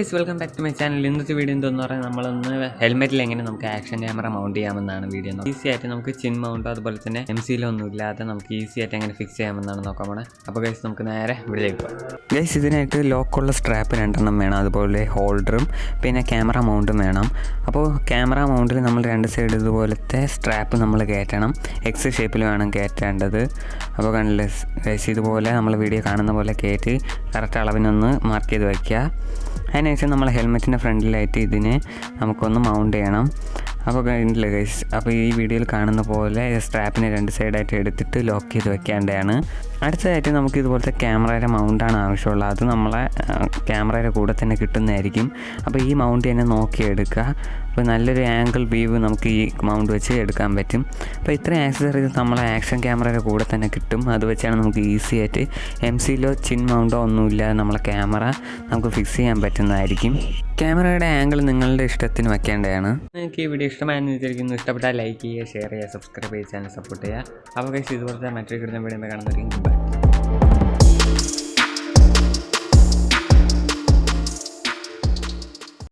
Welcome back to my channel. ഇന്നത്തെ video എന്തെന്ന് പറഞ്ഞാൽ നമ്മളൊന്ന് ഹെൽമെറ്റിൽ എങ്ങനെ നമുക്ക് ആക്ഷൻ ക്യാമറ മൗണ്ട് ചെയ്യാമെന്നാണ് വീഡിയോ. ഈസി ആയിട്ട് നമുക്ക് ചിൻ മൗണ്ടോ അതുപോലെ തന്നെ MC-ലൊന്നും ഇല്ലാതെ നമുക്ക് ഈസി ആയിട്ട് എങ്ങനെ ഫിക്സ് ചെയ്യാമെന്നാണ് നോക്കാൻ പോണേ. അപ്പോൾ ഗൈസ് നമുക്ക് നേരെ വീഡിയോയിലേക്ക് പോകാം. ഗൈസ് ഇതിനായിട്ട് ലോക്കുള്ള സ്ട്രാപ്പ് 2 വേണം, അതുപോലെ ഹോൾഡറും പിന്നെ ക്യാമറ മൗണ്ടും വേണം. അപ്പോൾ ക്യാമറ മൗണ്ടിൽ നമ്മൾ 2 സൈഡ് ഇതുപോലത്തെ സ്ട്രാപ്പ് നമ്മൾ കയറ്റണം. എക്സ് ഷേപ്പിൽ വേണം കയറ്റേണ്ടത്. അപ്പോൾ കണ്ടില്ലേ ഗൈസ്, ഇതുപോലെ നമ്മൾ വീഡിയോ കാണുന്ന പോലെ കയറ്റി കറക്റ്റ് അളവിനൊന്ന് മാർക്ക് ചെയ്ത് വയ്ക്കുക. അതിനുശേഷം നമ്മൾ ഹെൽമെറ്റിൻ്റെ ഫ്രണ്ടിലായിട്ട് ഇതിനെ നമുക്കൊന്ന് മൗണ്ട് ചെയ്യണം. അപ്പോൾ കണ്ടില്ല ഗൈസ്, അപ്പോൾ ഈ വീഡിയോയിൽ കാണുന്ന പോലെ സ്ട്രാപ്പിനെ 2 സൈഡായിട്ട് എടുത്തിട്ട് ലോക്ക് ചെയ്ത് വെക്കേണ്ടതാണ്. അടുത്തതായിട്ട് നമുക്ക് ഇതുപോലത്തെ ക്യാമറയുടെ മൗണ്ടാണ് ആവശ്യമുള്ളത്. അത് നമ്മളെ ക്യാമറയുടെ കൂടെ തന്നെ കിട്ടുന്നതായിരിക്കും. അപ്പോൾ ഈ മൗണ്ട് തന്നെ നോക്കിയെടുക്കുക. അപ്പോൾ നല്ലൊരു ആംഗിൾ വ്യൂ നമുക്ക് ഈ മൗണ്ട് വെച്ച് എടുക്കാൻ പറ്റും. അപ്പോൾ ഇത്രയും ആക്സസറീസ് നമ്മളെ ആക്ഷൻ ക്യാമറയുടെ കൂടെ തന്നെ കിട്ടും. അത് വെച്ചാണ് നമുക്ക് ഈസി ആയിട്ട് MC-ലോ ചിൻ മൗണ്ടോ ഒന്നുമില്ലാതെ നമ്മളെ ക്യാമറ നമുക്ക് ഫിക്സ് ചെയ്യാൻ പറ്റുന്നതായിരിക്കും. ക്യാമറയുടെ ആംഗിൾ നിങ്ങളുടെ ഇഷ്ടത്തിന് വെക്കേണ്ടതാണ്. നിങ്ങൾക്ക് ഈ വീഡിയോ ഇഷ്ടമായെന്ന് വിചാരിക്കുന്നു. ഇഷ്ടപ്പെട്ടാൽ ലൈക്ക് ചെയ്യുക, ഷെയർ ചെയ്യുക, സബ്സ്ക്രൈബ് ചെയ്യുക, ചാനൽ സപ്പോർട്ട് ചെയ്യുക. അപ്പോൾ ഗൈസ് ഇതുപോലത്തെ മറ്റൊരു കിട്ടുന്ന വീഡിയോ കാണുന്നതായിരിക്കും. ബൈ.